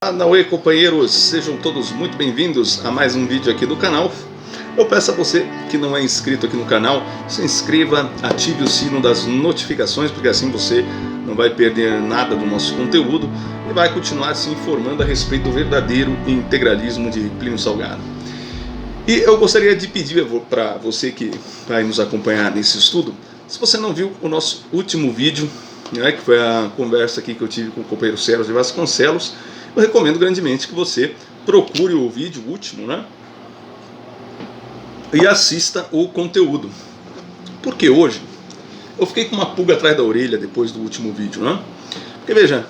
Oi, companheiros, sejam todos muito bem-vindos a mais um vídeo aqui do canal. Eu peço a você que não é inscrito aqui no canal, se inscreva, ative o sino das notificações, porque assim você não vai perder nada do nosso conteúdo e vai continuar se informando a respeito do verdadeiro integralismo de Plínio Salgado. E eu gostaria de pedir para você que vai nos acompanhar nesse estudo, se você não viu o nosso último vídeo, né, que foi a conversa aqui que eu tive com o companheiro Sérgio de Vasconcelos, eu recomendo grandemente que você procure o vídeo último, né, e assista o conteúdo. Porque hoje eu fiquei com uma pulga atrás da orelha depois do último vídeo, né? Porque veja,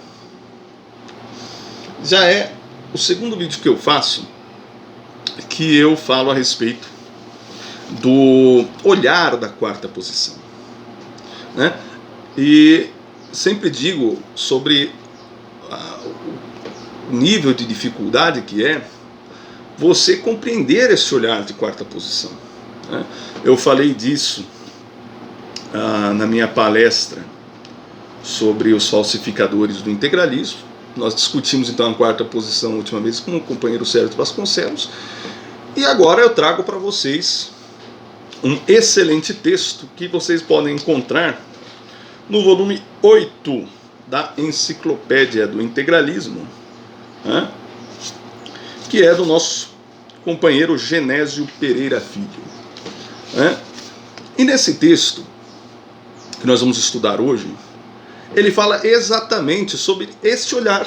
já é o segundo vídeo que eu faço que eu falo a respeito do olhar da quarta posição, né? E sempre digo sobre o nível de dificuldade que é você compreender esse olhar de quarta posição, né? Eu falei disso na minha palestra sobre os falsificadores do integralismo. Nós discutimos então a quarta posição a última vez com o companheiro Sérgio Vasconcelos, e agora eu trago para vocês um excelente texto que vocês podem encontrar no volume 8 da Enciclopédia do Integralismo, né, que é do nosso companheiro Genésio Pereira Filho, né? E nesse texto que nós vamos estudar hoje, ele fala exatamente sobre esse olhar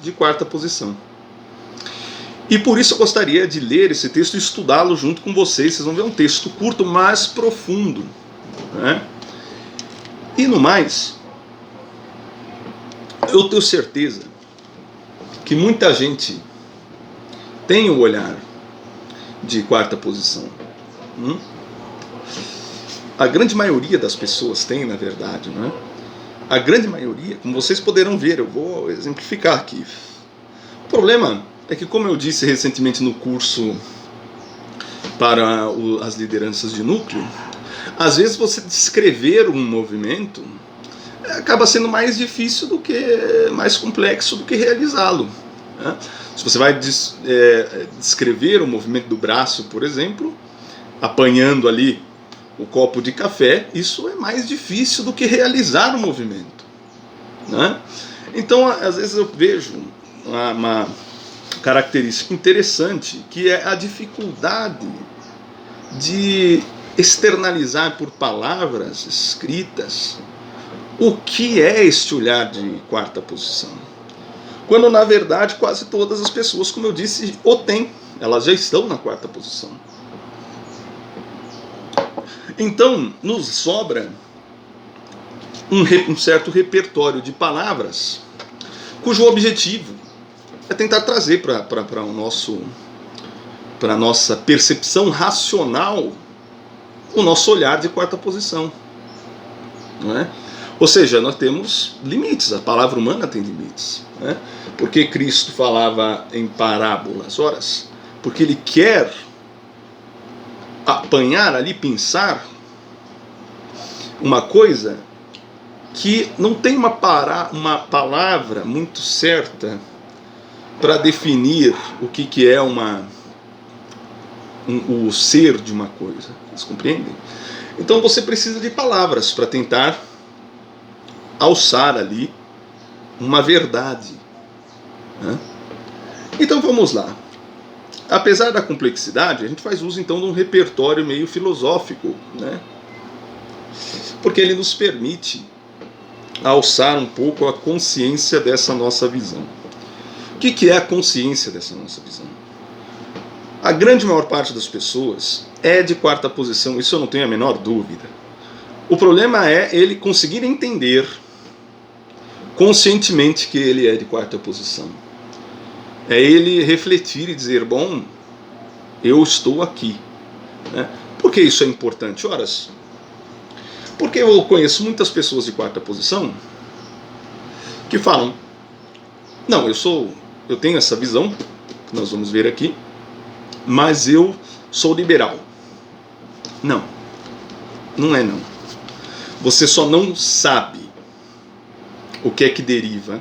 de quarta posição. E por isso eu gostaria de ler esse texto e estudá-lo junto com vocês. Vocês vão ver um texto curto, mas profundo, né? E no mais, eu tenho certeza que muita gente tem o olhar de quarta posição. A grande maioria das pessoas tem, na verdade, né? A grande maioria, como vocês poderão ver, eu vou exemplificar aqui. O problema é que, como eu disse recentemente no curso para as lideranças de núcleo, às vezes você descrever um movimento acaba sendo mais difícil do que, mais complexo do que realizá-lo, né? Se você vai descrever o movimento do braço, por exemplo, apanhando ali o copo de café, isso é mais difícil do que realizar o movimento, né? Então, às vezes eu vejo uma característica interessante, que é a dificuldade de externalizar por palavras escritas o que é este olhar de quarta posição, quando na verdade quase todas as pessoas, como eu disse, o têm, elas já estão na quarta posição. Então nos sobra um certo repertório de palavras cujo objetivo é tentar trazer para a nossa percepção racional o nosso olhar de quarta posição, não é? Ou seja, nós temos limites, a palavra humana tem limites, né? Porque Cristo falava em parábolas? Ora, porque ele quer apanhar ali, pensar uma coisa que não tem uma palavra muito certa para definir o que é o ser de uma coisa. Vocês compreendem? Então você precisa de palavras para tentar alçar ali uma verdade, né? Então vamos lá. Apesar da complexidade, a gente faz uso então de um repertório meio filosófico, né? Porque ele nos permite alçar um pouco a consciência dessa nossa visão. O que é a consciência dessa nossa visão? A grande maior parte das pessoas é de quarta posição, isso eu não tenho a menor dúvida. O problema é ele conseguir entender conscientemente que ele é de quarta posição. É ele refletir e dizer, bom, eu estou aqui, né? Por que isso é importante? Ora, porque eu conheço muitas pessoas de quarta posição que falam, não, eu tenho essa visão, que nós vamos ver aqui, mas eu sou liberal. Não, não é não. Você só não sabe o que é que deriva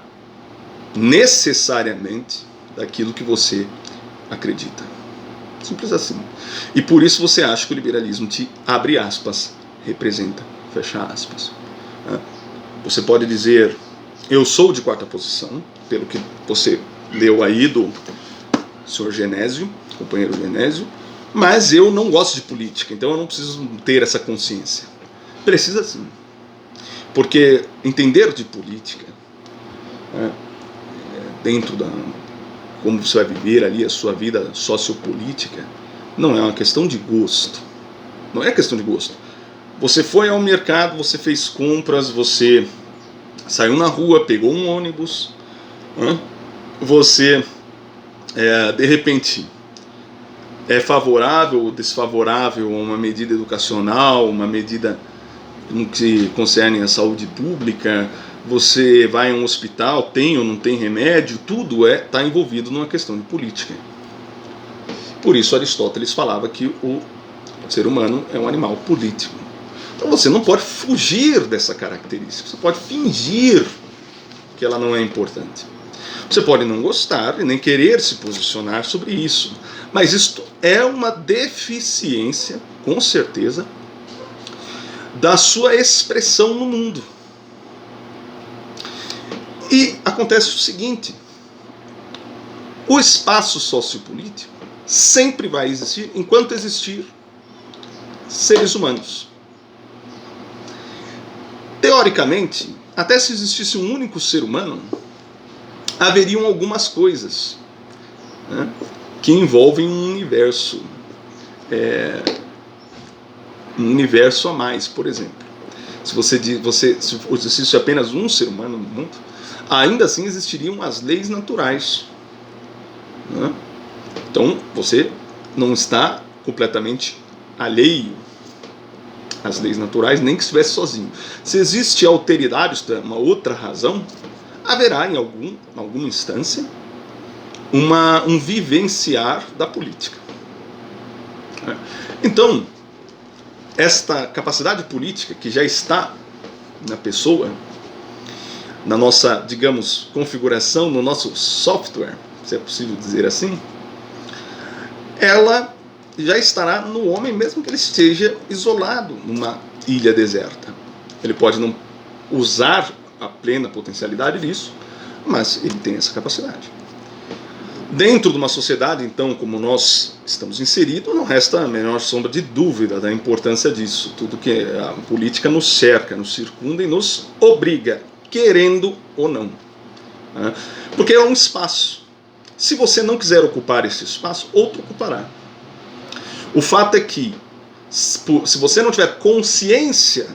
necessariamente daquilo que você acredita. Simples assim. E por isso você acha que o liberalismo te, abre aspas, representa, fecha aspas. Você pode dizer, eu sou de quarta posição, pelo que você leu aí do senhor Genésio, companheiro Genésio, mas eu não gosto de política, então eu não preciso ter essa consciência. Precisa sim. Porque entender de política, dentro da como você vai viver ali a sua vida sociopolítica, não é uma questão de gosto. Não é questão de gosto. Você foi ao mercado, você fez compras, você saiu na rua, pegou um ônibus, você, de repente, é favorável ou desfavorável a uma medida educacional, uma medida no que concerne a saúde pública, você vai a um hospital, tem ou não tem remédio, tudo está envolvido numa questão de política. Por isso Aristóteles falava que o ser humano é um animal político. Então você não pode fugir dessa característica, você pode fingir que ela não é importante. Você pode não gostar e nem querer se posicionar sobre isso, mas isto é uma deficiência, com certeza, da sua expressão no mundo. E acontece o seguinte, o espaço sociopolítico sempre vai existir enquanto existir seres humanos. Teoricamente, até se existisse um único ser humano, haveriam algumas coisas, que envolvem um universo a mais, por exemplo. Se existisse apenas um ser humano no mundo, ainda assim existiriam as leis naturais. Então você não está completamente alheio às leis naturais, nem que estivesse sozinho. Se existe alteridade, uma outra razão, haverá em alguma instância um vivenciar da política. Então, esta capacidade política que já está na pessoa, na nossa, digamos, configuração, no nosso software, se é possível dizer assim, ela já estará no homem, mesmo que ele esteja isolado numa ilha deserta. Ele pode não usar a plena potencialidade disso, mas ele tem essa capacidade. Dentro de uma sociedade, então, como nós estamos inseridos, não resta a menor sombra de dúvida da importância disso. Tudo que a política nos cerca, nos circunda e nos obriga, querendo ou não. Porque é um espaço. Se você não quiser ocupar esse espaço, outro ocupará. O fato é que, se você não tiver consciência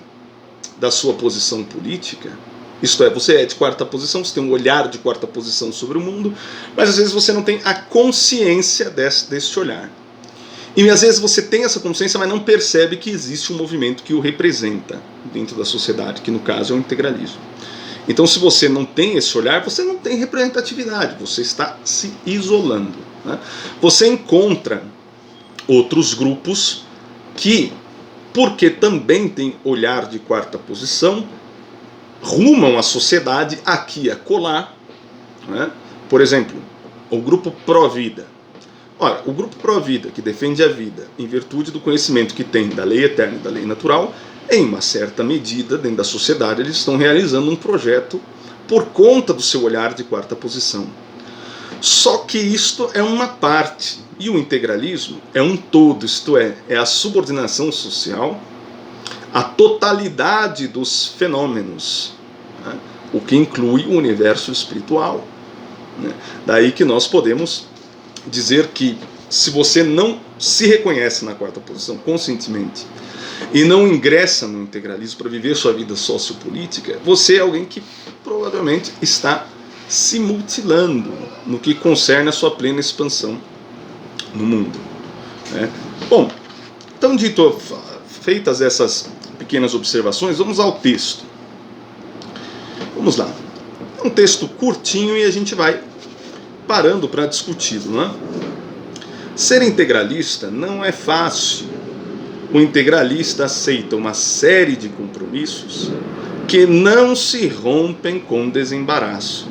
da sua posição política, isto é, você é de quarta posição, você tem um olhar de quarta posição sobre o mundo, mas às vezes você não tem a consciência desse olhar. E às vezes você tem essa consciência, mas não percebe que existe um movimento que o representa dentro da sociedade, que no caso é o integralismo. Então, se você não tem esse olhar, você não tem representatividade, você está se isolando. Você encontra outros grupos que, porque também têm olhar de quarta posição, rumam a sociedade aqui e acolá. Por exemplo, o grupo pró-vida. Olha, o grupo pró-vida, que defende a vida em virtude do conhecimento que tem da lei eterna e da lei natural, em uma certa medida, dentro da sociedade, eles estão realizando um projeto por conta do seu olhar de quarta posição. Só que isto é uma parte, e o integralismo é um todo, isto é a subordinação social, a totalidade dos fenômenos, o que inclui o universo espiritual. Daí que nós podemos dizer que, se você não se reconhece na quarta posição conscientemente e não ingressa no integralismo para viver sua vida sociopolítica, você é alguém que provavelmente está se mutilando no que concerne a sua plena expansão no mundo. Bom, então, feitas essas pequenas observações, vamos ao texto. Vamos lá. É um texto curtinho e a gente vai parando para discuti-lo. Ser integralista não é fácil. O integralista aceita uma série de compromissos que não se rompem com desembaraço.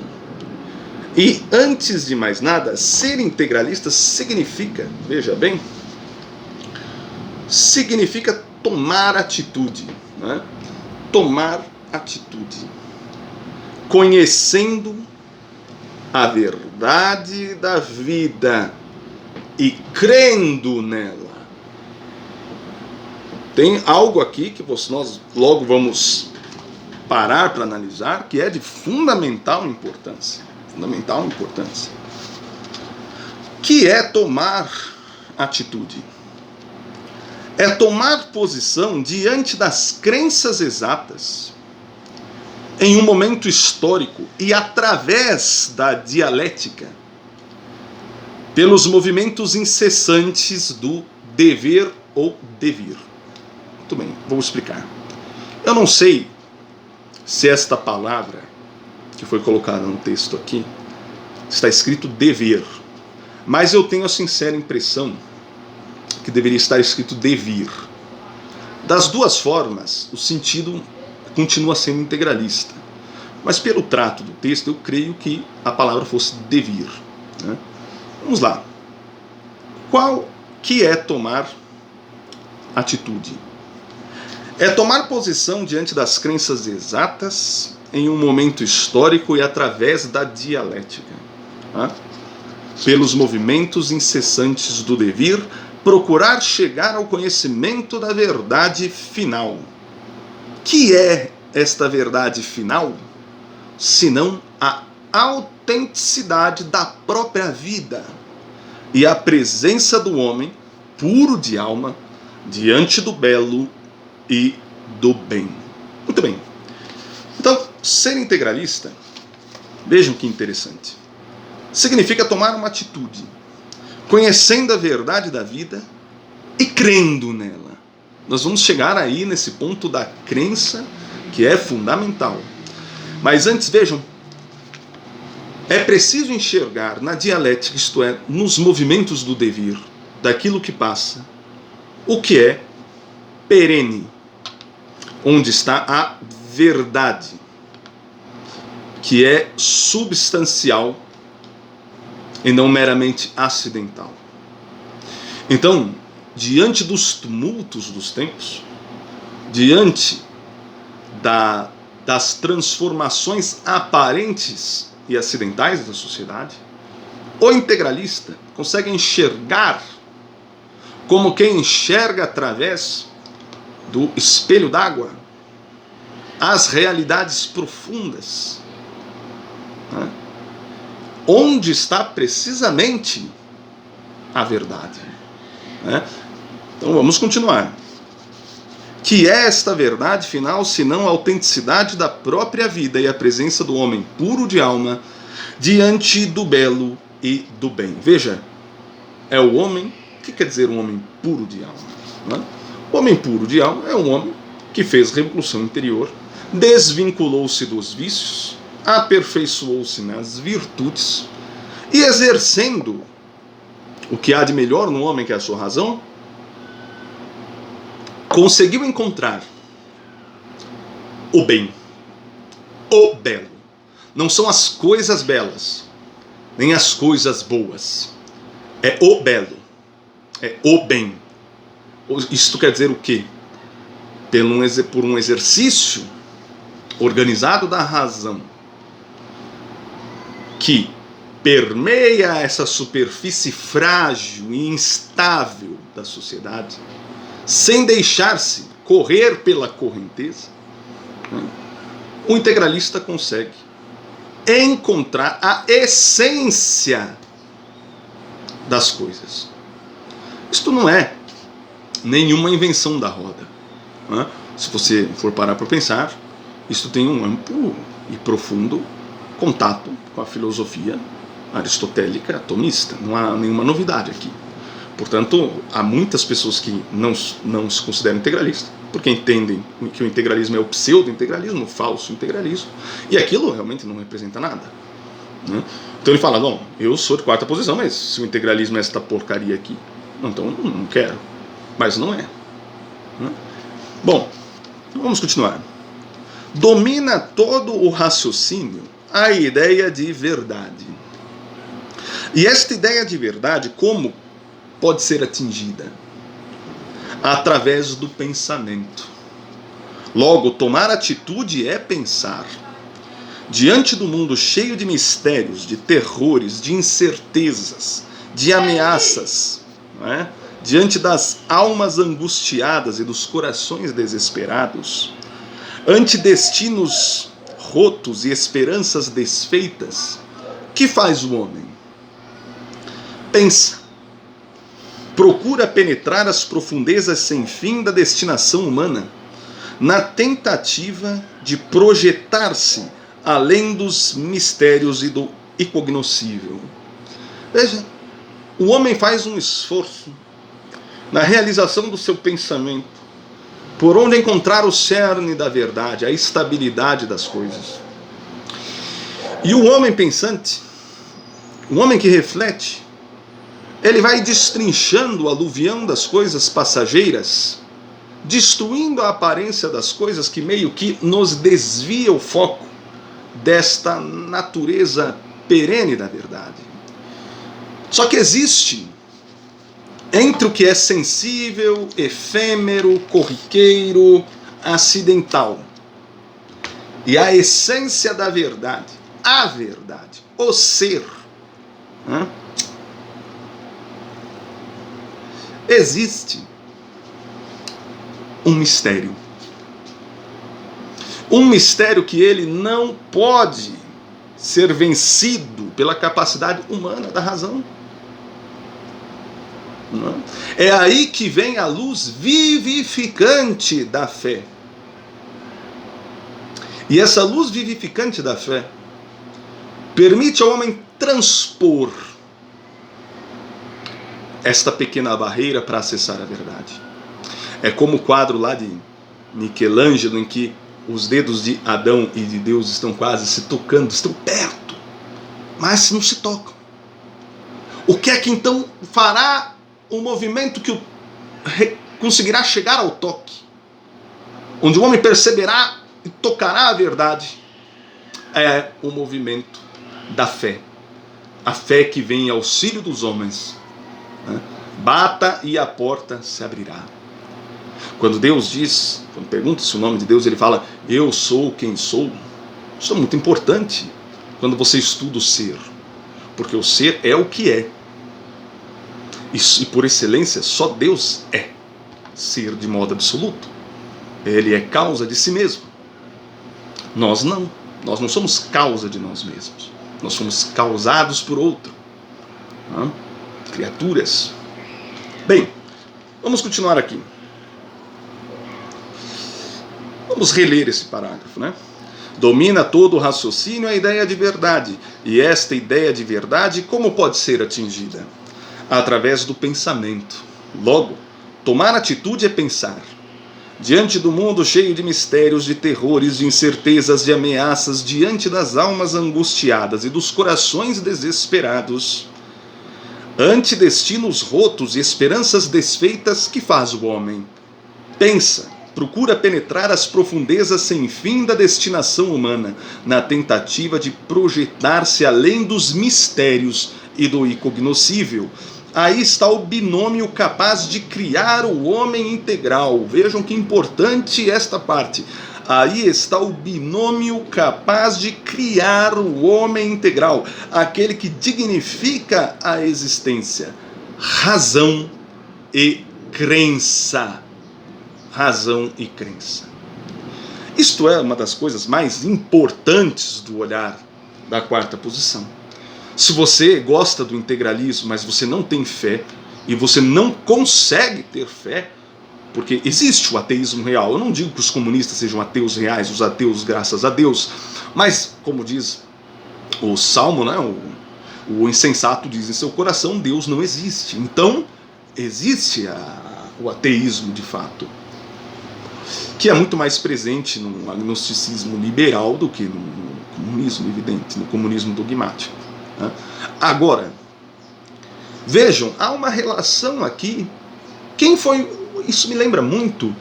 E antes de mais nada, ser integralista significa, veja bem, significa tomar atitude, né? Tomar atitude, conhecendo a verdade da vida e crendo nela. Tem algo aqui que nós logo vamos parar para analisar, que é de fundamental importância. Fundamental importância. Que é tomar atitude. É tomar posição diante das crenças exatas em um momento histórico e através da dialética, pelos movimentos incessantes do dever ou devir. Muito bem, vou explicar. Eu não sei se esta palavra que foi colocada no texto aqui está escrito dever, mas eu tenho a sincera impressão que deveria estar escrito devir. Das duas formas, o sentido continua sendo integralista, mas pelo trato do texto eu creio que a palavra fosse devir, né? Vamos lá. Qual que é tomar atitude? É tomar posição diante das crenças exatas em um momento histórico e através da dialética, tá? Pelos movimentos incessantes do devir, procurar chegar ao conhecimento da verdade final. Que é esta verdade final, senão a autenticidade da própria vida e a presença do homem puro de alma diante do belo e do bem. Muito bem. Então, ser integralista, vejam que interessante, significa tomar uma atitude, conhecendo a verdade da vida e crendo nela. Nós vamos chegar aí nesse ponto da crença, que é fundamental. Mas antes, vejam, é preciso enxergar na dialética, isto é, nos movimentos do devir, daquilo que passa, o que é perene, onde está a verdade, que é substancial e não meramente acidental. Então, diante dos tumultos dos tempos, diante das transformações aparentes e acidentais da sociedade, o integralista consegue enxergar como quem enxerga através do espelho d'água as realidades profundas, né? Onde está precisamente a verdade, né? Então vamos continuar. Que é esta verdade final, senão a autenticidade da própria vida e a presença do homem puro de alma diante do belo e do bem. Veja, é o homem. O que quer dizer um homem puro de alma, né? O homem puro de alma é um homem que fez revolução interior, desvinculou-se dos vícios, aperfeiçoou-se nas virtudes e, exercendo o que há de melhor no homem, que é a sua razão, conseguiu encontrar o bem, o belo. Não são as coisas belas, nem as coisas boas. É o belo, é o bem. Isto quer dizer o quê? Por um exercício organizado da razão, que permeia essa superfície frágil e instável da sociedade, sem deixar-se correr pela correnteza, né? O integralista consegue encontrar a essência das coisas. Isto não é nenhuma invenção da roda, né? Se você for parar para pensar, isto tem um amplo e profundo contato com a filosofia aristotélica atomista. Não há nenhuma novidade aqui. Portanto, há muitas pessoas que não se consideram integralistas, porque entendem que o integralismo é o pseudo-integralismo, o falso integralismo, e aquilo realmente não representa nada, né? Então ele fala, não, eu sou de quarta posição, mas se o integralismo é esta porcaria aqui, então eu não quero. Mas não é, né? Bom, vamos continuar. Domina todo o raciocínio a ideia de verdade. E esta ideia de verdade, como pode ser atingida? Através do pensamento. Logo, tomar atitude é pensar. Diante do mundo cheio de mistérios, de terrores, de incertezas, de ameaças, não é? Diante das almas angustiadas e dos corações desesperados, ante destinos rotos e esperanças desfeitas, que faz o homem? Pensa. Procura penetrar as profundezas sem fim da destinação humana, na tentativa de projetar-se além dos mistérios e do incognoscível. Veja, o homem faz um esforço na realização do seu pensamento, por onde encontrar o cerne da verdade, a estabilidade das coisas. E o homem pensante, o homem que reflete, ele vai destrinchando o aluvião das coisas passageiras, destruindo a aparência das coisas que meio que nos desvia o foco desta natureza perene da verdade. Só que existe, entre o que é sensível, efêmero, corriqueiro, acidental, e a essência da verdade, a verdade, o ser, existe um mistério. Um mistério que ele não pode ser vencido pela capacidade humana da razão. É aí que vem a luz vivificante da fé. E essa luz vivificante da fé permite ao homem transpor esta pequena barreira para acessar a verdade. É como o quadro lá de Michelangelo, em que os dedos de Adão e de Deus estão quase se tocando, estão perto, mas não se tocam. O que é que então fará o movimento que conseguirá chegar ao toque? Onde o homem perceberá e tocará a verdade. É o movimento da fé. A fé que vem em auxílio dos homens. Bata e a porta se abrirá. Quando Deus diz, quando pergunta-se o nome de Deus, ele fala, eu sou quem sou. Isso é muito importante quando você estuda o ser. Porque o ser é o que é. E por excelência, só Deus é ser de modo absoluto. Ele é causa de si mesmo. Nós não. Nós não somos causa de nós mesmos. Nós somos causados por outro. Criaturas. Bem, vamos continuar aqui. Vamos reler esse parágrafo, né? Domina todo o raciocínio a ideia de verdade. E esta ideia de verdade, como pode ser atingida? Através do pensamento. Logo, tomar atitude é pensar. Diante do mundo cheio de mistérios, de terrores, de incertezas, de ameaças, diante das almas angustiadas e dos corações desesperados, ante destinos rotos e esperanças desfeitas, que faz o homem? Pensa, procura penetrar as profundezas sem fim da destinação humana, na tentativa de projetar-se além dos mistérios e do incognoscível. Aí está o binômio capaz de criar o homem integral. Vejam que importante esta parte. Aí está o binômio capaz de criar o homem integral, aquele que dignifica a existência. Razão e crença. Razão e crença. Isto é uma das coisas mais importantes do olhar da quarta posição. Se você gosta do integralismo, mas você não tem fé, e você não consegue ter fé, porque existe o ateísmo real. Eu não digo que os comunistas sejam ateus reais, os ateus graças a Deus, mas, como diz o Salmo, né, o insensato diz em seu coração, Deus não existe. Então, existe o ateísmo de fato, que é muito mais presente no agnosticismo liberal do que no comunismo evidente, no comunismo dogmático. Agora, vejam, há uma relação aqui. Quem foi? Isso me lembra muito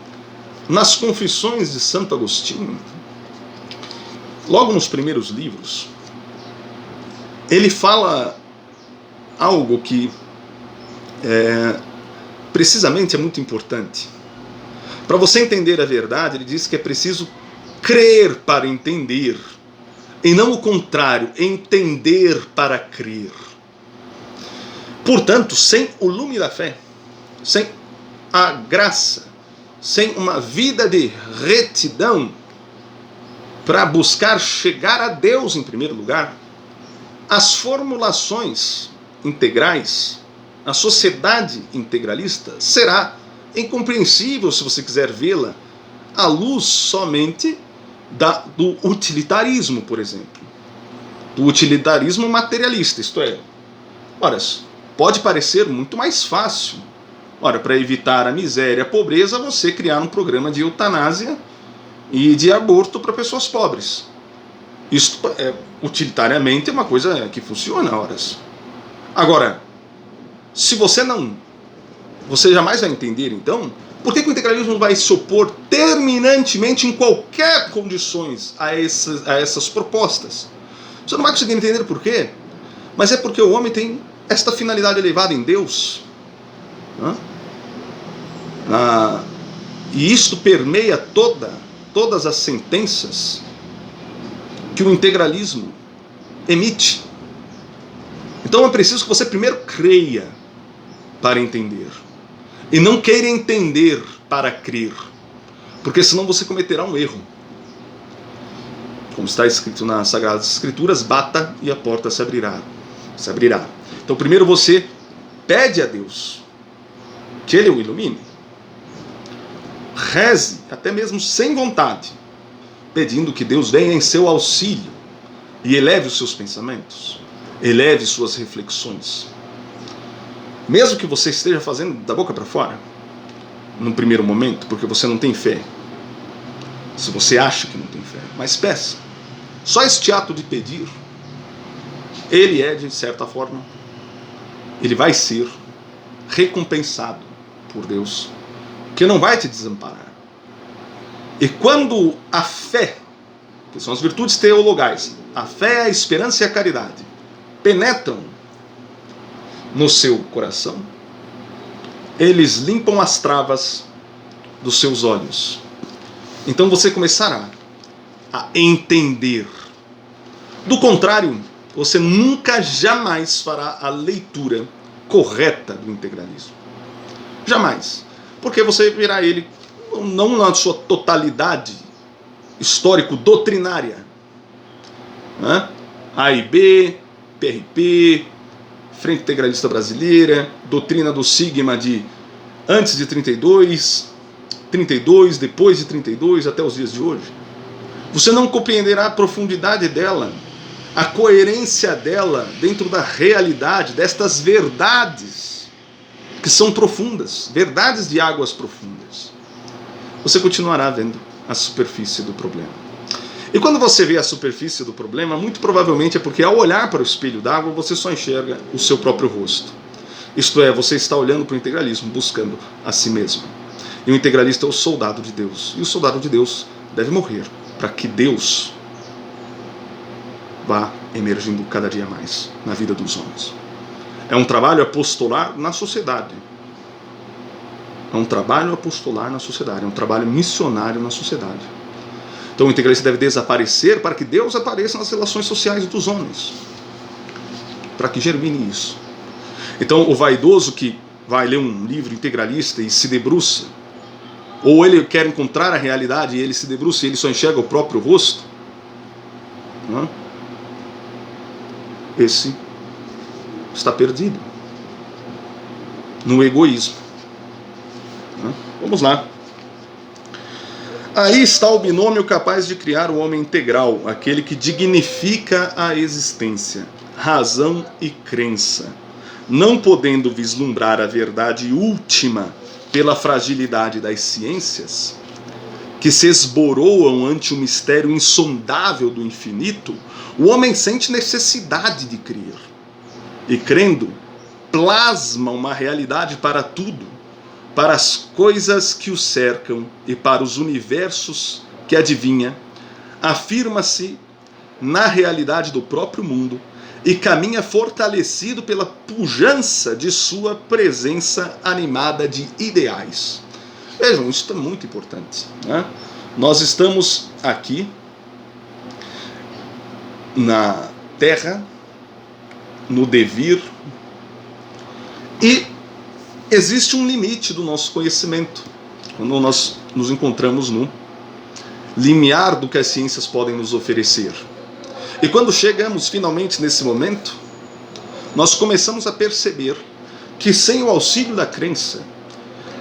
nas Confissões de Santo Agostinho. Logo nos primeiros livros, ele fala algo que precisamente é muito importante. Para você entender a verdade, ele diz que é preciso crer para entender, e não o contrário, entender para crer. Portanto, sem o lume da fé, sem a graça, sem uma vida de retidão para buscar chegar a Deus em primeiro lugar, as formulações integrais, a sociedade integralista será incompreensível se você quiser vê-la à luz somente do utilitarismo, por exemplo. Do utilitarismo materialista, isto é, ora, pode parecer muito mais fácil, para evitar a miséria e a pobreza, você criar um programa de eutanásia e de aborto para pessoas pobres. Isso, utilitariamente, é uma coisa que funciona, horas. Agora, se você não... Você jamais vai entender, então, por que o integralismo vai se opor terminantemente em qualquer condições a essas propostas. Você não vai conseguir entender por quê, mas é porque o homem tem esta finalidade elevada em Deus. E isto permeia todas as sentenças que o integralismo emite. Então é preciso que você primeiro creia para entender, e não queira entender para crer, porque senão você cometerá um erro. Como está escrito nas Sagradas Escrituras, bata e a porta se abrirá. Então primeiro você pede a Deus que Ele o ilumine. Reze, até mesmo sem vontade, pedindo que Deus venha em seu auxílio e eleve os seus pensamentos, eleve suas reflexões. Mesmo que você esteja fazendo da boca para fora, num primeiro momento, porque você não tem fé, se você acha que não tem fé, mas peça. Só este ato de pedir, ele é, de certa forma, ele vai ser recompensado por Deus, que não vai te desamparar. E quando a fé, que são as virtudes teologais, a fé, a esperança e a caridade, penetram no seu coração, eles limpam as travas dos seus olhos. Então você começará a entender. Do contrário, você nunca, jamais fará a leitura correta do integralismo. Jamais. Porque você verá ele não na sua totalidade histórico-doutrinária. A e B, PRP, Frente Integralista Brasileira, doutrina do Sigma de antes de 32, depois de 32, até os dias de hoje. Você não compreenderá a profundidade dela, a coerência dela dentro da realidade, destas verdades que são profundas, verdades de águas profundas. Você continuará vendo a superfície do problema. E quando você vê a superfície do problema, muito provavelmente é porque ao olhar para o espelho d'água, você só enxerga o seu próprio rosto. Isto é, você está olhando para o integralismo, buscando a si mesmo. E o integralista é o soldado de Deus. E o soldado de Deus deve morrer para que Deus vá emergindo cada dia mais na vida dos homens. É um trabalho apostolar na sociedade. É um trabalho apostolar na sociedade. É um trabalho missionário na sociedade. Então o integralista deve desaparecer para que Deus apareça nas relações sociais dos homens. Para que germine isso. Então o vaidoso que vai ler um livro integralista e se debruça, ou ele quer encontrar a realidade e ele se debruça e ele só enxerga o próprio rosto, esse está perdido no egoísmo. Vamos lá. Aí está o binômio capaz de criar o homem integral, aquele que dignifica a existência, razão e crença, não podendo vislumbrar a verdade última pela fragilidade das ciências, que se esboroam ante o mistério insondável do infinito. O homem sente necessidade de crer, e crendo, plasma uma realidade para tudo, para as coisas que o cercam e para os universos que adivinha, afirma-se na realidade do próprio mundo, e caminha fortalecido pela pujança de sua presença animada de ideais. Vejam, isso é muito importante, né? Nós estamos aqui na Terra, no devir, e existe um limite do nosso conhecimento quando nós nos encontramos no limiar do que as ciências podem nos oferecer. E quando chegamos finalmente nesse momento, nós começamos a perceber que sem o auxílio da crença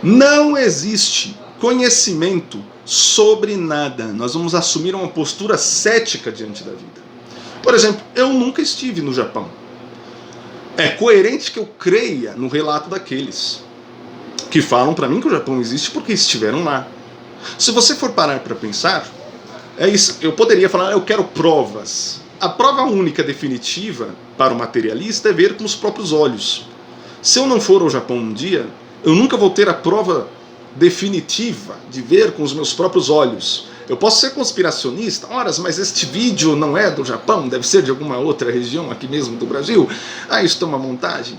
não existe conhecimento sobre nada. Nós vamos assumir uma postura cética diante da vida. Por exemplo, eu nunca estive no Japão. É coerente que eu creia no relato daqueles que falam para mim que o Japão existe porque estiveram lá. Se você for parar para pensar, é isso. Eu poderia falar, eu quero provas. A prova única definitiva para o materialista é ver com os próprios olhos. Se eu não for ao Japão um dia, eu nunca vou ter a prova definitiva de ver com os meus próprios olhos. Eu posso ser conspiracionista, mas este vídeo não é do Japão, deve ser de alguma outra região aqui mesmo do Brasil. Isso é uma montagem.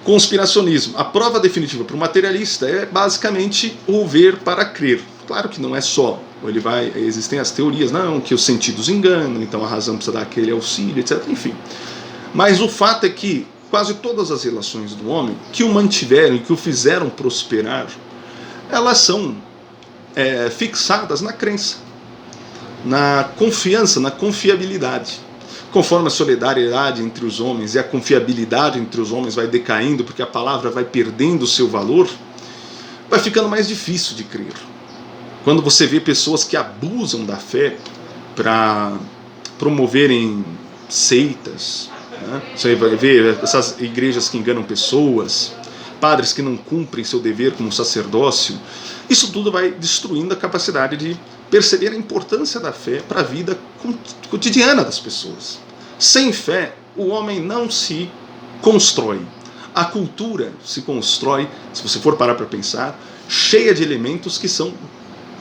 Conspiracionismo. A prova definitiva para o materialista é basicamente o ver para crer. Claro que não é só. Existem as teorias, que os sentidos enganam, então a razão precisa dar aquele auxílio, etc. Enfim. Mas o fato é que quase todas as relações do homem que o mantiveram e que o fizeram prosperar, elas são fixadas na crença, na confiança, na confiabilidade. Conforme a solidariedade entre os homens e a confiabilidade entre os homens vai decaindo, porque a palavra vai perdendo o seu valor, vai ficando mais difícil de crer. Quando você vê pessoas que abusam da fé para promoverem seitas, né? Você vai ver essas igrejas que enganam pessoas, padres que não cumprem seu dever como sacerdócio, isso tudo vai destruindo a capacidade de perceber a importância da fé para a vida cotidiana das pessoas. Sem fé, o homem não se constrói. A cultura se constrói, se você for parar para pensar, cheia de elementos que são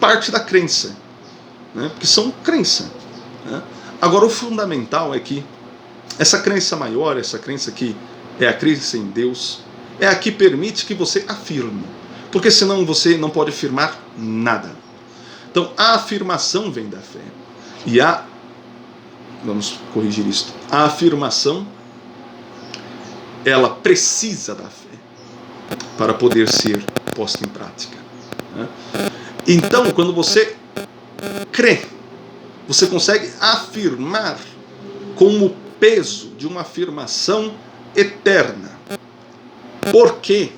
parte da crença, né? Que são crença, né? Agora, o fundamental é que essa crença maior, essa crença que é a crença em Deus, é a que permite que você afirme, porque senão você não pode afirmar nada. Então, a afirmação vem da fé. E vamos corrigir isto, a afirmação, ela precisa da fé para poder ser posta em prática, né? Então, quando você crê, você consegue afirmar com o peso de uma afirmação eterna. Porque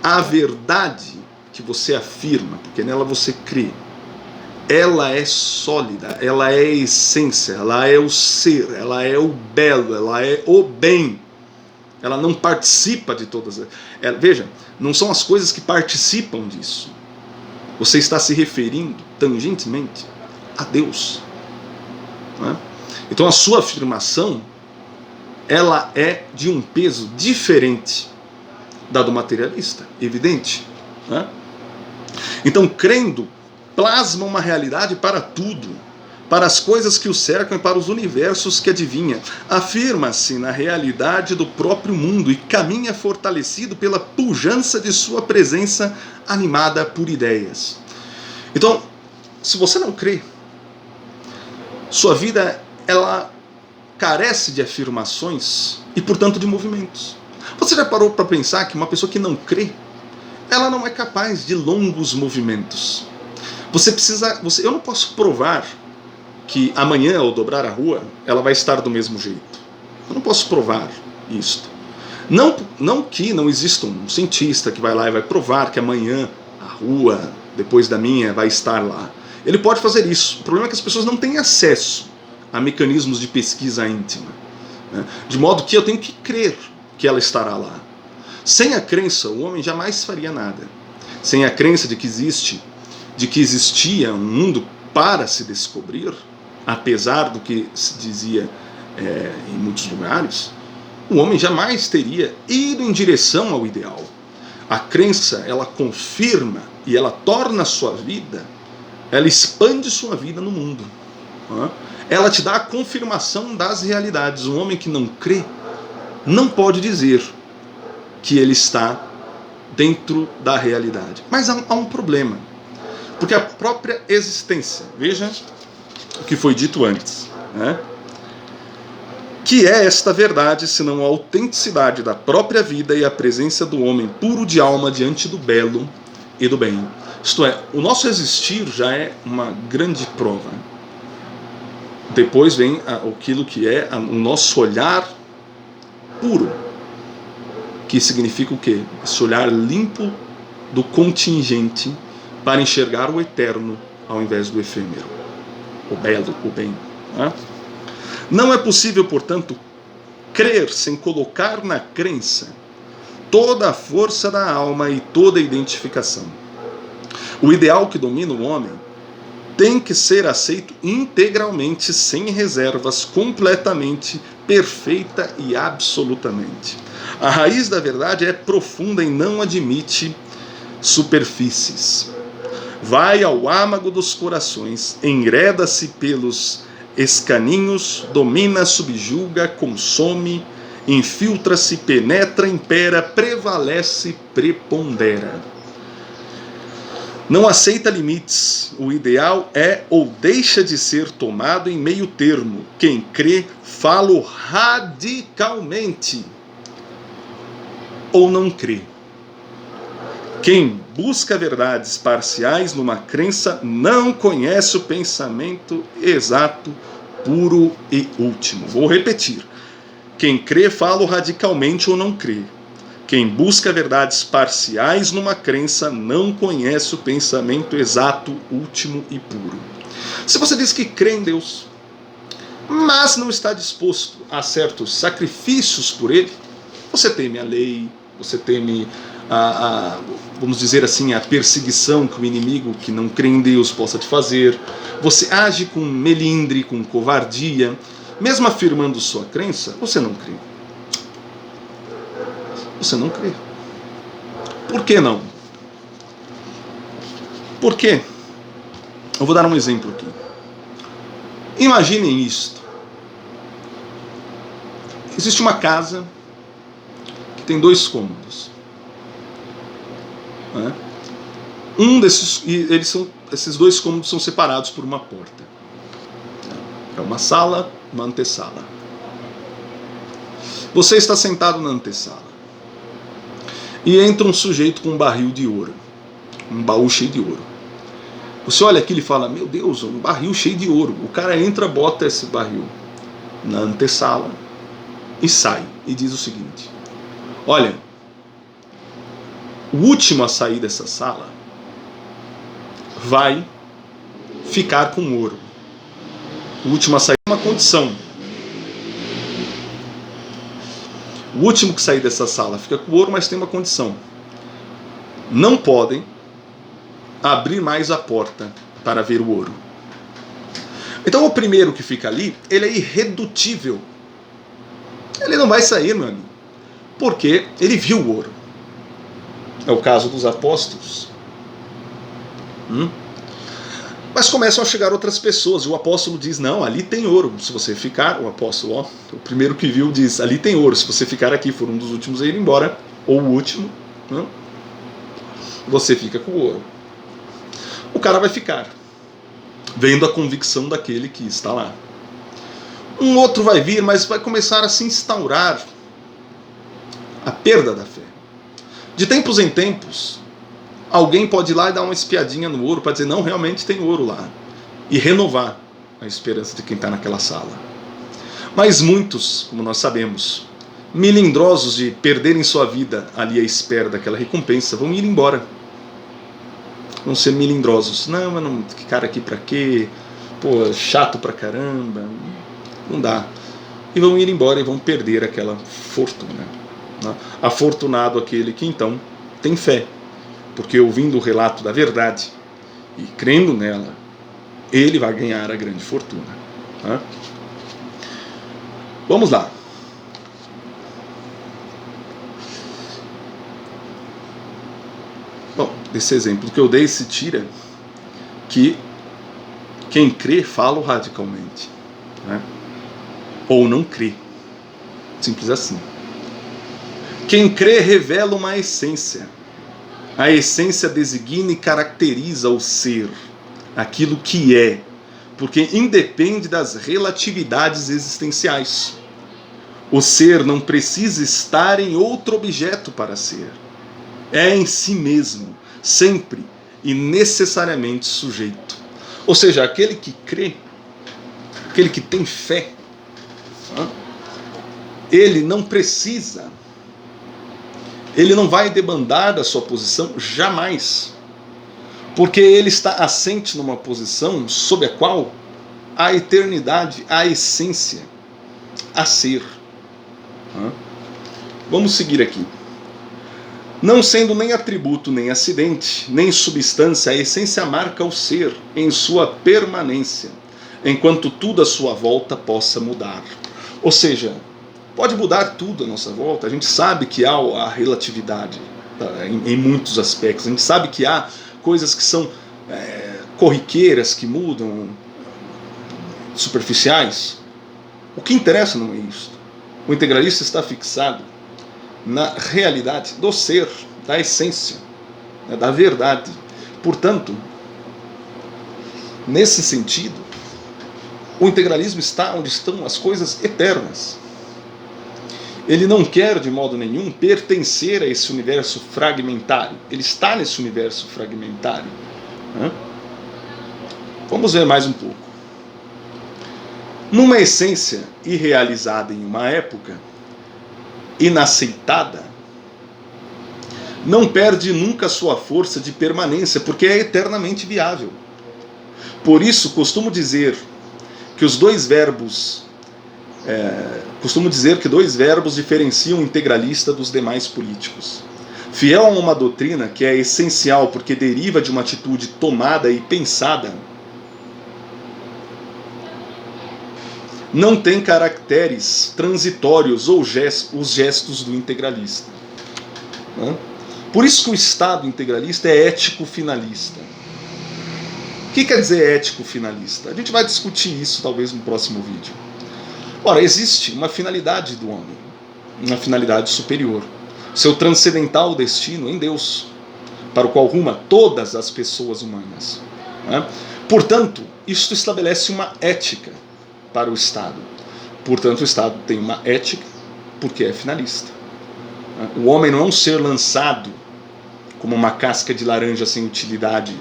a verdade que você afirma, porque nela você crê, ela é sólida, ela é a essência, ela é o ser, ela é o belo, ela é o bem. Ela não participa de todas. Veja, não são as coisas que participam disso. Você está se referindo tangentemente a Deus, não é? Então a sua afirmação, ela é de um peso diferente da do materialista, evidente, né? Então, crendo, plasma uma realidade para tudo, para as coisas que o cercam e para os universos que adivinha. Afirma-se na realidade do próprio mundo e caminha fortalecido pela pujança de sua presença animada por ideias. Então, se você não crê, sua vida, ela carece de afirmações e, portanto, de movimentos. Você já parou para pensar que uma pessoa que não crê, ela não é capaz de longos movimentos? Eu não posso provar que amanhã, ao dobrar a rua, ela vai estar do mesmo jeito. Eu não posso provar isto. Não que não exista um cientista que vai lá e vai provar que amanhã a rua, depois da minha, vai estar lá. Ele pode fazer isso. O problema é que as pessoas não têm acesso a mecanismos de pesquisa íntima, né? De modo que eu tenho que crer que ela estará lá. Sem a crença, o homem jamais faria nada. Sem a crença de que existia um mundo para se descobrir, apesar do que se dizia em muitos lugares, o homem jamais teria ido em direção ao ideal. A crença, ela confirma e ela torna a sua vida, ela expande sua vida no mundo, né? Ela te dá a confirmação das realidades. Um homem que não crê não pode dizer que ele está dentro da realidade. Mas há um problema. Porque a própria existência, veja o que foi dito antes, né? Que é esta verdade, senão a autenticidade da própria vida e a presença do homem puro de alma diante do belo e do bem. Isto é, o nosso existir já é uma grande prova. Depois vem aquilo que é o nosso olhar puro, que significa o quê? Esse olhar limpo do contingente para enxergar o eterno ao invés do efêmero, o belo, o bem. Né? Não é possível, portanto, crer sem colocar na crença toda a força da alma e toda a identificação. O ideal que domina o homem tem que ser aceito integralmente, sem reservas, completamente, perfeita e absolutamente. A raiz da verdade é profunda e não admite superfícies. Vai ao âmago dos corações, enreda-se pelos escaninhos, domina, subjuga, consome, infiltra-se, penetra, impera, prevalece, prepondera. Não aceita limites. O ideal é ou deixa de ser tomado em meio termo. Quem crê, fala radicalmente ou não crê. Quem busca verdades parciais numa crença não conhece o pensamento exato, puro e último. Vou repetir. Quem crê, fala radicalmente ou não crê. Quem busca verdades parciais numa crença não conhece o pensamento exato, último e puro. Se você diz que crê em Deus, mas não está disposto a certos sacrifícios por ele, você teme a lei, você teme vamos dizer assim, a perseguição que o inimigo que não crê em Deus possa te fazer, você age com melindre, com covardia, mesmo afirmando sua crença, você não crê. Você não crê. Por que não? Por quê? Eu vou dar um exemplo aqui. Imaginem isto. Existe uma casa que tem 2 cômodos. Né? Esses 2 cômodos são separados por uma porta. É uma sala, uma antessala. Você está sentado na antessala. E entra um sujeito com um barril de ouro. Um baú cheio de ouro. Você olha aquilo e fala, meu Deus, um barril cheio de ouro. O cara entra, bota esse barril na antessala e sai. E diz o seguinte, olha, o último a sair dessa sala vai ficar com ouro. O último a sair é uma condição. O último que sair dessa sala fica com ouro, mas tem uma condição. Não podem abrir mais a porta para ver o ouro. Então o primeiro que fica ali, ele é irredutível. Ele não vai sair, meu amigo, porque ele viu o ouro. É o caso dos apóstolos. Mas começam a chegar outras pessoas. O apóstolo diz, não, ali tem ouro. Se você ficar, o apóstolo, o primeiro que viu diz, ali tem ouro. Se você ficar aqui, for um dos últimos a ir embora, ou o último, você fica com o ouro. O cara vai ficar, vendo a convicção daquele que está lá. Um outro vai vir, mas vai começar a se instaurar a perda da fé. De tempos em tempos, alguém pode ir lá e dar uma espiadinha no ouro para dizer, não, realmente tem ouro lá. E renovar a esperança de quem está naquela sala. Mas muitos, como nós sabemos, melindrosos de perderem sua vida ali à espera daquela recompensa, vão ir embora. Vão ser melindrosos. Não, mas não, cara aqui pra quê? Pô, chato pra caramba. Não dá. E vão ir embora e vão perder aquela fortuna. Afortunado aquele que então tem fé. Porque ouvindo o relato da verdade e crendo nela, ele vai ganhar a grande fortuna. Vamos lá. Bom, desse exemplo que eu dei se tira que quem crê fala radicalmente. né? Ou não crê. Simples assim. Quem crê revela uma essência. A essência designa e caracteriza o ser, aquilo que é, porque independe das relatividades existenciais. O ser não precisa estar em outro objeto para ser. É em si mesmo, sempre e necessariamente sujeito. Ou seja, aquele que crê, aquele que tem fé, ele não precisa, ele não vai debandar da sua posição jamais, porque ele está assente numa posição sob a qual a eternidade, a essência, a ser. Vamos seguir aqui. Não sendo nem atributo, nem acidente, nem substância, a essência marca o ser em sua permanência, enquanto tudo à sua volta possa mudar. Ou seja, pode mudar tudo à nossa volta. A gente sabe que há a relatividade em muitos aspectos. A gente sabe que há coisas que são corriqueiras, que mudam, superficiais. O que interessa não é isso. O integralista está fixado na realidade do ser, da essência, da verdade. Portanto, nesse sentido, o integralismo está onde estão as coisas eternas. Ele não quer de modo nenhum pertencer a esse universo fragmentário. Ele está nesse universo fragmentário. Vamos ver mais um pouco. Numa essência irrealizada em uma época, inaceitada, não perde nunca sua força de permanência, porque é eternamente viável. Por isso, costumo dizer que dois verbos diferenciam o integralista dos demais políticos. Fiel a uma doutrina que é essencial porque deriva de uma atitude tomada e pensada, não tem caracteres transitórios ou os gestos do integralista. Por isso que o Estado integralista é ético-finalista. O que quer dizer ético-finalista? A gente vai discutir isso talvez no próximo vídeo. Ora, existe uma finalidade do homem, uma finalidade superior, seu transcendental destino em Deus, para o qual ruma todas as pessoas humanas. Portanto, isto estabelece uma ética para o Estado. Portanto, o Estado tem uma ética porque é finalista. O homem não é um ser lançado como uma casca de laranja sem utilidade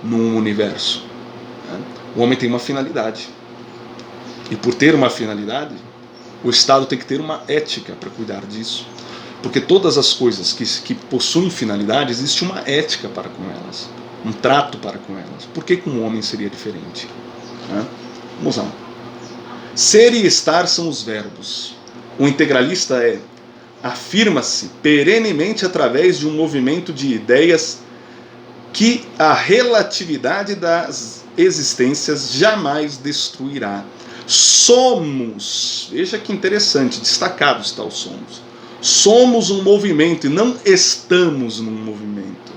num universo. O homem tem uma finalidade. E por ter uma finalidade, o Estado tem que ter uma ética para cuidar disso. Porque todas as coisas que possuem finalidade, existe uma ética para com elas, um trato para com elas. Por que com o homem seria diferente? Vamos lá. Ser e estar são os verbos. O integralista afirma-se perenemente através de um movimento de ideias que a relatividade das existências jamais destruirá. Somos, veja que interessante, destacado está o somos. Somos um movimento e não estamos num movimento.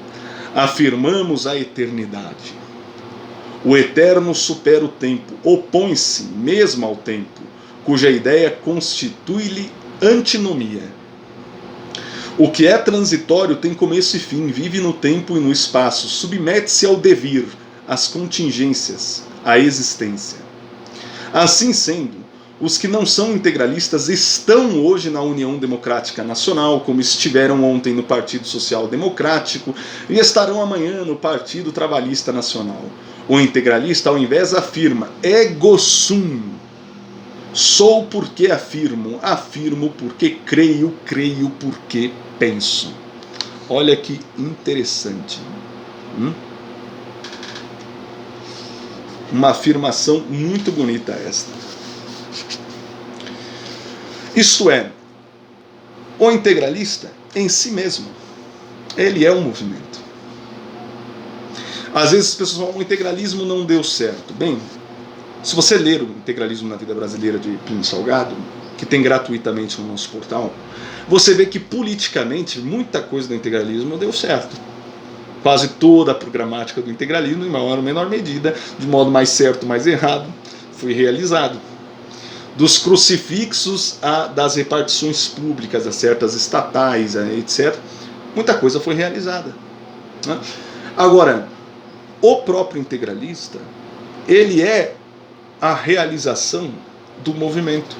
Afirmamos a eternidade. O eterno supera o tempo, opõe-se mesmo ao tempo, cuja ideia constitui-lhe antinomia. O que é transitório tem começo e fim, vive no tempo e no espaço, submete-se ao devir, às contingências, à existência. Assim sendo, os que não são integralistas estão hoje na União Democrática Nacional, como estiveram ontem no Partido Social Democrático e estarão amanhã no Partido Trabalhista Nacional. O integralista, ao invés, afirma ego sum. Sou porque afirmo, afirmo porque creio, creio porque penso. Olha que interessante. Uma afirmação muito bonita esta. Isto é, o integralista em si mesmo, ele é um movimento. Às vezes as pessoas falam, o integralismo não deu certo. Bem, se você ler o Integralismo na Vida Brasileira de Plínio Salgado, que tem gratuitamente no nosso portal, você vê que politicamente muita coisa do integralismo deu certo. Quase toda a programática do integralismo, em maior ou menor medida, de modo mais certo, mais errado, foi realizado. dos crucifixos das repartições públicas a certas estatais, etc., muita coisa foi realizada, né? Agora, o próprio integralista, ele é a realização do movimento.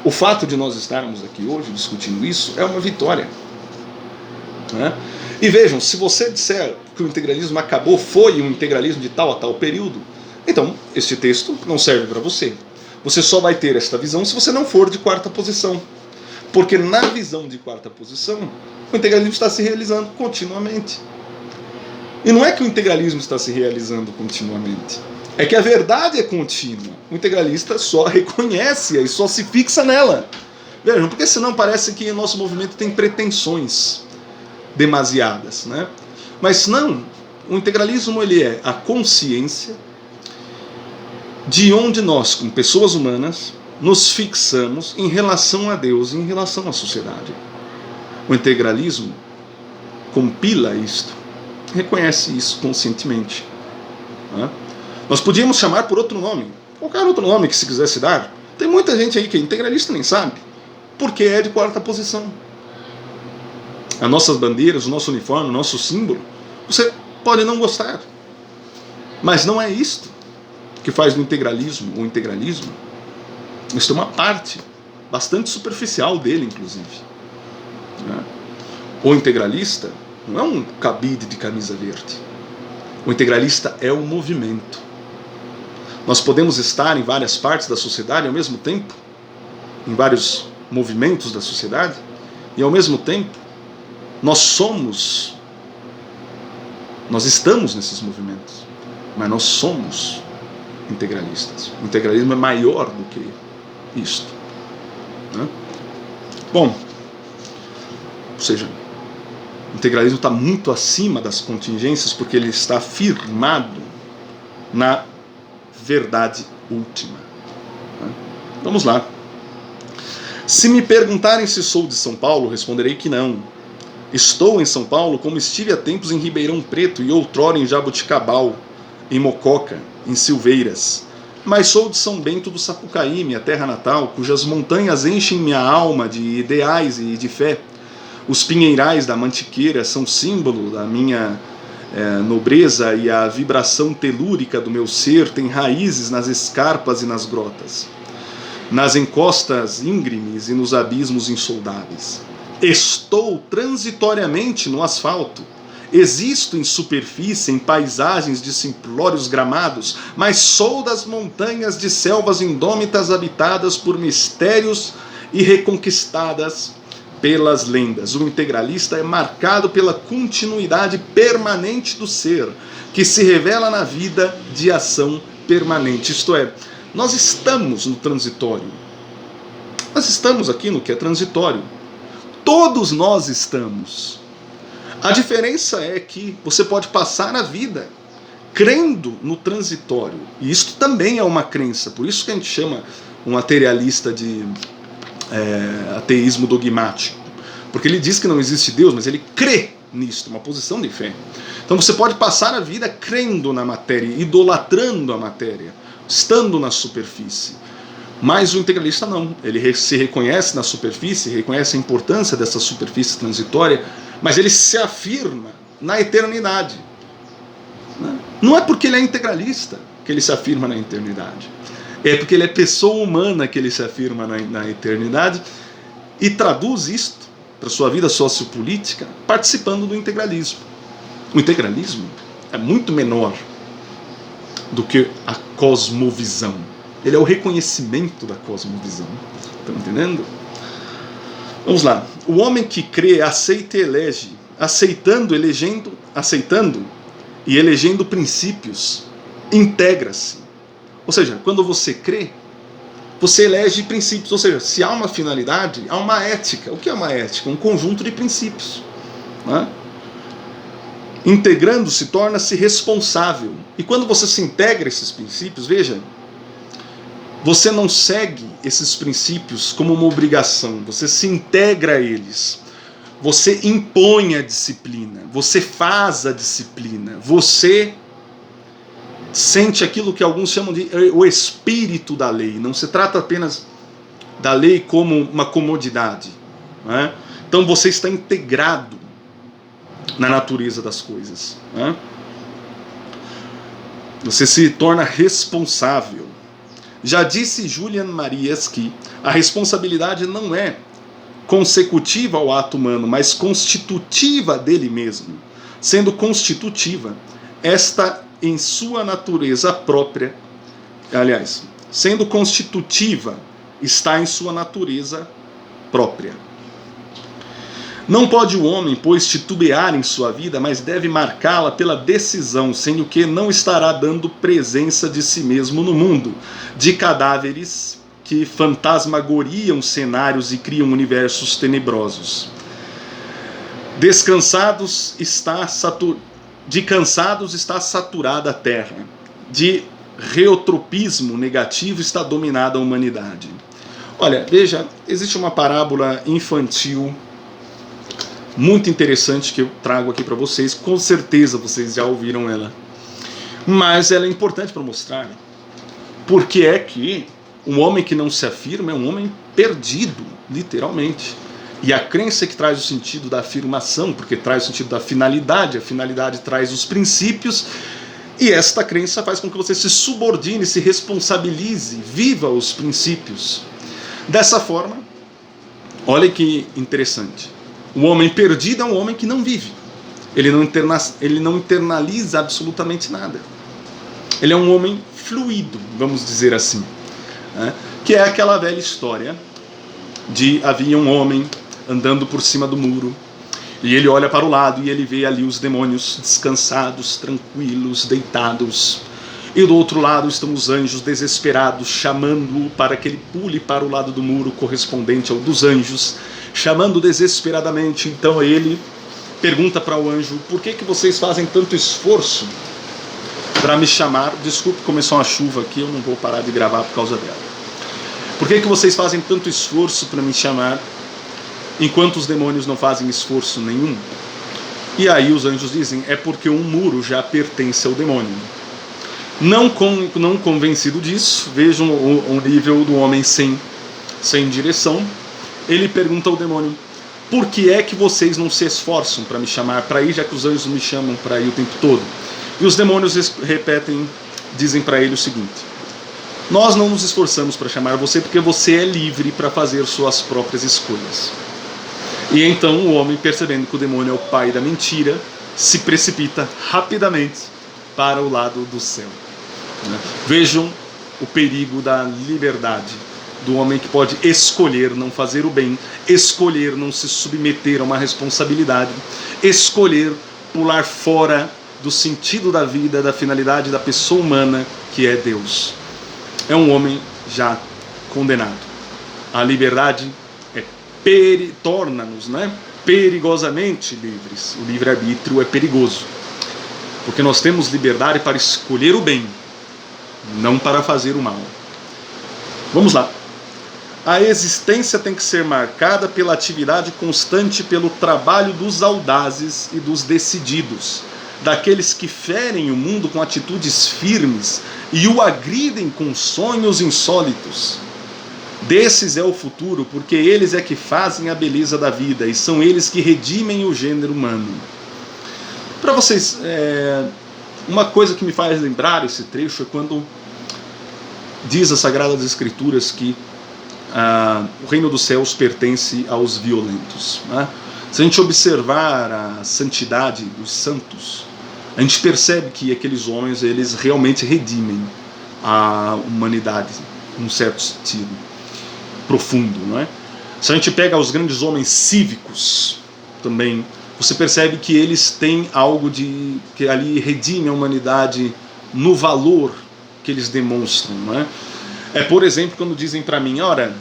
O fato de nós estarmos aqui hoje discutindo isso é uma vitória, né? E vejam, se você disser que o integralismo acabou, foi um integralismo de tal a tal período, então este texto não serve para você. Você só vai ter esta visão se você não for de quarta posição. Porque na visão de quarta posição, o integralismo está se realizando continuamente. E não é que o integralismo está se realizando continuamente. É que a verdade é contínua. O integralista só reconhece-a e só se fixa nela. Vejam, porque senão parece que o nosso movimento tem pretensões demasiadas, né? Mas não, o integralismo ele é a consciência de onde nós, como pessoas humanas, nos fixamos em relação a Deus e em relação à sociedade. O integralismo compila isto, reconhece isso conscientemente, né? Nós podíamos chamar por outro nome, qualquer outro nome que se quisesse dar. Tem muita gente aí que é integralista nem sabe, porque é de quarta posição. As nossas bandeiras, o nosso uniforme, o nosso símbolo, você pode não gostar, mas não é isto que faz do integralismo o integralismo. Isso é uma parte bastante superficial dele, inclusive, né? O integralista não é um cabide de camisa verde. O integralista é o movimento. Nós podemos estar em várias partes da sociedade ao mesmo tempo, em vários movimentos da sociedade, e ao mesmo tempo nós estamos nesses movimentos, mas nós somos integralistas. O integralismo é maior do que isto, né? Bom, ou seja, o integralismo está muito acima das contingências porque ele está firmado na verdade última, né? Vamos lá. Se me perguntarem se sou de São Paulo, responderei que não. Estou em São Paulo como estive há tempos em Ribeirão Preto e outrora em Jaboticabal, em Mococa, em Silveiras. Mas sou de São Bento do Sapucaí, minha terra natal, cujas montanhas enchem minha alma de ideais e de fé. Os pinheirais da Mantiqueira são símbolo da minha nobreza e a vibração telúrica do meu ser tem raízes nas escarpas e nas grotas, nas encostas íngremes e nos abismos insoldáveis. Estou transitoriamente no asfalto. Existo em superfície, em paisagens de simplórios gramados, mas sou das montanhas de selvas indômitas habitadas por mistérios e reconquistadas pelas lendas. O integralista é marcado pela continuidade permanente do ser, que se revela na vida de ação permanente. Isto é, nós estamos no transitório. Nós estamos aqui no que é transitório. Todos nós estamos. A diferença é que você pode passar a vida crendo no transitório. E isto também é uma crença. Por isso que a gente chama um materialista de ateísmo dogmático. Porque ele diz que não existe Deus, mas ele crê nisto, uma posição de fé. Então você pode passar a vida crendo na matéria, idolatrando a matéria, estando na superfície. Mas o integralista não. Ele se reconhece na superfície, reconhece a importância dessa superfície transitória, mas ele se afirma na eternidade. Não é porque ele é integralista que ele se afirma na eternidade. É porque ele é pessoa humana que ele se afirma na eternidade e traduz isto para a sua vida sociopolítica participando do integralismo. O integralismo é muito menor do que a cosmovisão. Ele é o reconhecimento da cosmovisão. Estão entendendo? Vamos lá. O homem que crê, aceita e elege, aceitando e elegendo princípios, integra-se. Ou seja, quando você crê, você elege princípios. Ou seja, se há uma finalidade, há uma ética. O que é uma ética? Um conjunto de princípios, né? Integrando-se, torna-se responsável. E quando você se integra a esses princípios, veja, você não segue esses princípios como uma obrigação, você se integra a eles. Você impõe a disciplina, você faz a disciplina, você sente aquilo que alguns chamam de o espírito da lei. Não se trata apenas da lei como uma comodidade, né? Então você está integrado na natureza das coisas, né? Você se torna responsável. Já disse Julian Marias que a responsabilidade não é consecutiva ao ato humano, mas constitutiva dele mesmo. Sendo constitutiva, esta em sua natureza própria, aliás, sendo constitutiva, está em sua natureza própria. Não pode o homem, pois, titubear em sua vida, mas deve marcá-la pela decisão, sem o que não estará dando presença de si mesmo no mundo, de cadáveres que fantasmagoriam cenários e criam universos tenebrosos. De cansados está saturada a terra, de reotropismo negativo está dominada a humanidade. Olha, veja, existe uma parábola infantil muito interessante que eu trago aqui para vocês, com certeza vocês já ouviram ela, mas ela é importante para mostrar porque é que um homem que não se afirma é um homem perdido, literalmente. E a crença que traz o sentido da afirmação, porque traz o sentido da finalidade, a finalidade traz os princípios, e esta crença faz com que você se subordine, se responsabilize, viva os princípios. Dessa forma, olha que interessante. O homem perdido é um homem que não vive. Ele não internaliza absolutamente nada. Ele é um homem fluido, vamos dizer assim. Que é aquela velha história de havia um homem andando por cima do muro e ele olha para o lado e ele vê ali os demônios descansados, tranquilos, deitados. E do outro lado estão os anjos desesperados, chamando-o para que ele pule para o lado do muro correspondente ao dos anjos, chamando desesperadamente. Então ele pergunta para o anjo: por que vocês fazem tanto esforço para me chamar? Desculpe, começou uma chuva aqui, eu não vou parar de gravar por causa dela. Por que vocês fazem tanto esforço para me chamar, enquanto os demônios não fazem esforço nenhum? E aí os anjos dizem: é porque um muro já pertence ao demônio. Não convencido disso, vejam o nível do homem sem direção. Ele pergunta ao demônio: por que é que vocês não se esforçam para me chamar para ir, já que os anjos me chamam para ir o tempo todo? E os demônios dizem para ele o seguinte: nós não nos esforçamos para chamar você porque você é livre para fazer suas próprias escolhas. E então o homem, percebendo que o demônio é o pai da mentira, se precipita rapidamente para o lado do céu. Vejam o perigo da liberdade do homem, que pode escolher não fazer o bem, escolher não se submeter a uma responsabilidade, escolher pular fora do sentido da vida, da finalidade da pessoa humana, que é Deus. É um homem já condenado. A liberdade torna-nos, perigosamente livres. O livre-arbítrio é perigoso, porque nós temos liberdade para escolher o bem, não para fazer o mal. Vamos lá. A existência tem que ser marcada pela atividade constante, pelo trabalho dos audazes e dos decididos, daqueles que ferem o mundo com atitudes firmes e o agridem com sonhos insólitos. Desses é o futuro, porque eles é que fazem a beleza da vida e são eles que redimem o gênero humano. Para vocês, uma coisa que me faz lembrar esse trecho é quando diz as Sagradas Escrituras que o reino dos céus pertence aos violentos. Se a gente observar a santidade dos santos, a gente percebe que aqueles homens, eles realmente redimem a humanidade, num certo sentido profundo, não é? Se a gente pega os grandes homens cívicos também, você percebe que eles têm algo que ali redime a humanidade no valor que eles demonstram, não é? Por exemplo, quando dizem para mim: ora,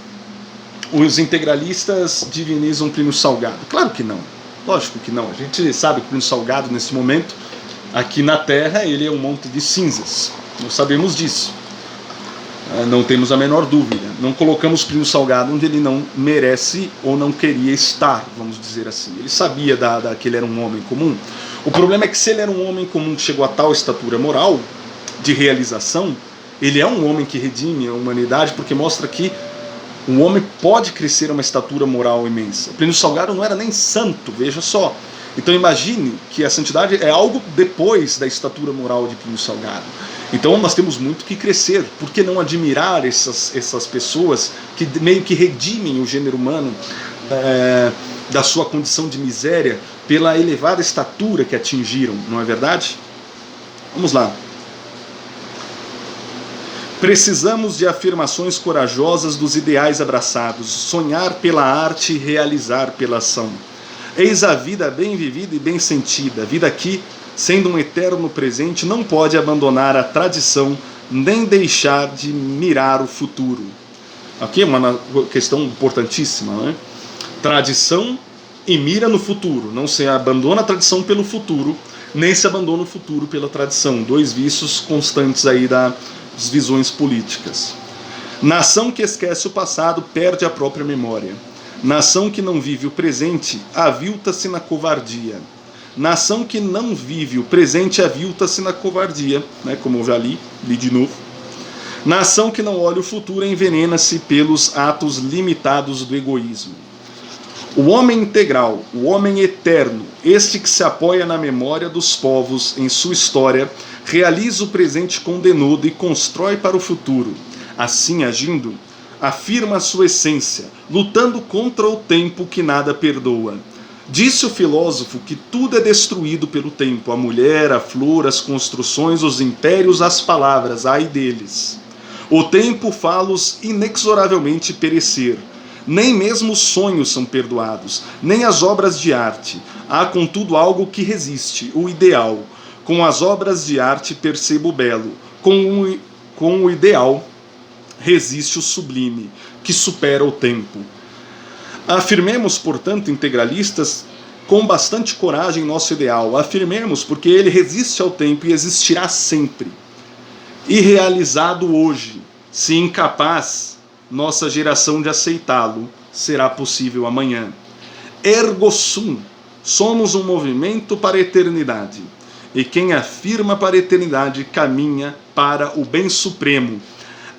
os integralistas divinizam Plínio Salgado. Claro que não, lógico que não. A gente sabe que Plínio Salgado, nesse momento, aqui na Terra, ele é um monte de cinzas. Nós sabemos disso. Não temos a menor dúvida. Não colocamos Plínio Salgado onde ele não merece ou não queria estar, vamos dizer assim. Ele sabia que ele era um homem comum. O problema é que se ele era um homem comum que chegou a tal estatura moral, de realização, ele é um homem que redime a humanidade, porque mostra que o homem pode crescer a uma estatura moral imensa. Plínio Salgado não era nem santo, veja só. Então imagine que a santidade é algo depois da estatura moral de Plínio Salgado. Então nós temos muito que crescer. Por que não admirar essas pessoas que meio que redimem o gênero humano da sua condição de miséria pela elevada estatura que atingiram, não é verdade? Vamos lá. Precisamos de afirmações corajosas dos ideais abraçados, sonhar pela arte e realizar pela ação. Eis a vida bem vivida e bem sentida, a vida que, sendo um eterno presente, não pode abandonar a tradição, nem deixar de mirar o futuro. Aqui é uma questão importantíssima, né? Tradição e mira no futuro, não se abandona a tradição pelo futuro, nem se abandona o futuro pela tradição, dois vícios constantes aí das visões políticas. Nação que esquece o passado perde a própria memória. Nação que não vive o presente avilta-se na covardia. Nação que não vive o presente avilta-se na covardia, né, como eu já li de novo. Nação que não olha o futuro envenena-se pelos atos limitados do egoísmo. O homem integral, o homem eterno, este que se apoia na memória dos povos em sua história, realiza o presente com denodo e constrói para o futuro. Assim agindo, afirma a sua essência, lutando contra o tempo que nada perdoa. Disse o filósofo que tudo é destruído pelo tempo, a mulher, a flor, as construções, os impérios, as palavras, ai deles. O tempo fá-los inexoravelmente perecer. Nem mesmo os sonhos são perdoados, nem as obras de arte. Há, contudo, algo que resiste, o ideal. Com as obras de arte percebo o belo. Com o ideal resiste o sublime, que supera o tempo. Afirmemos, portanto, integralistas, com bastante coragem nosso ideal. Afirmemos porque ele resiste ao tempo e existirá sempre. Irrealizado hoje, se incapaz nossa geração de aceitá-lo, será possível amanhã. Ergo sum, somos um movimento para a eternidade. E quem afirma para a eternidade caminha para o bem supremo,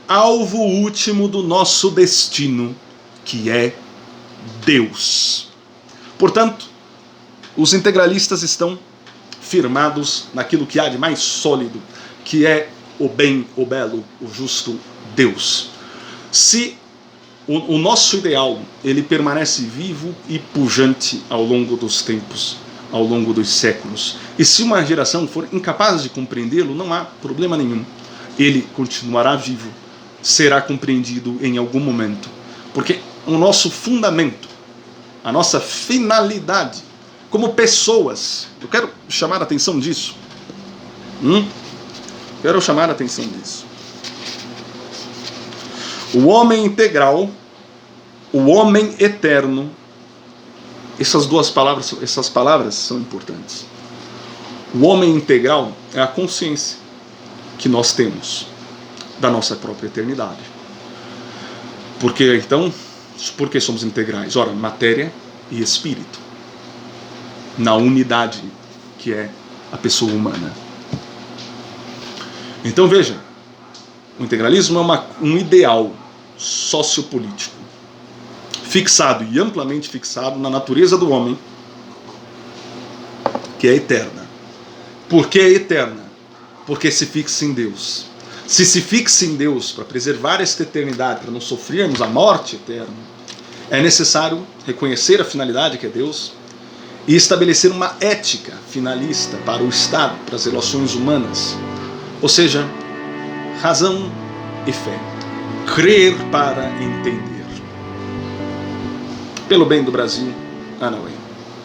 alvo último do nosso destino, que é Deus. Portanto, os integralistas estão firmados naquilo que há de mais sólido, que é o bem, o belo, o justo Deus. Se o nosso ideal ele permanece vivo e pujante ao longo dos tempos, ao longo dos séculos, e se uma geração for incapaz de compreendê-lo, não há problema nenhum. Ele continuará vivo, será compreendido em algum momento, porque o nosso fundamento, a nossa finalidade como pessoas, eu quero chamar a atenção disso. Quero chamar a atenção disso. O homem integral, o homem eterno, essas palavras são importantes. O homem integral é a consciência que nós temos da nossa própria eternidade. Porque então, por que somos integrais? Ora, matéria e espírito, na unidade que é a pessoa humana. Então veja, o integralismo é um ideal sociopolítico fixado e amplamente fixado na natureza do homem, que é eterna. Por que é eterna? Porque se fixa em Deus. Se fixa em Deus para preservar esta eternidade, para não sofrermos a morte eterna, é necessário reconhecer a finalidade que é Deus e estabelecer uma ética finalista para o Estado, para as relações humanas. Ou seja, razão e fé. Crer para entender. Pelo bem do Brasil, Anauê.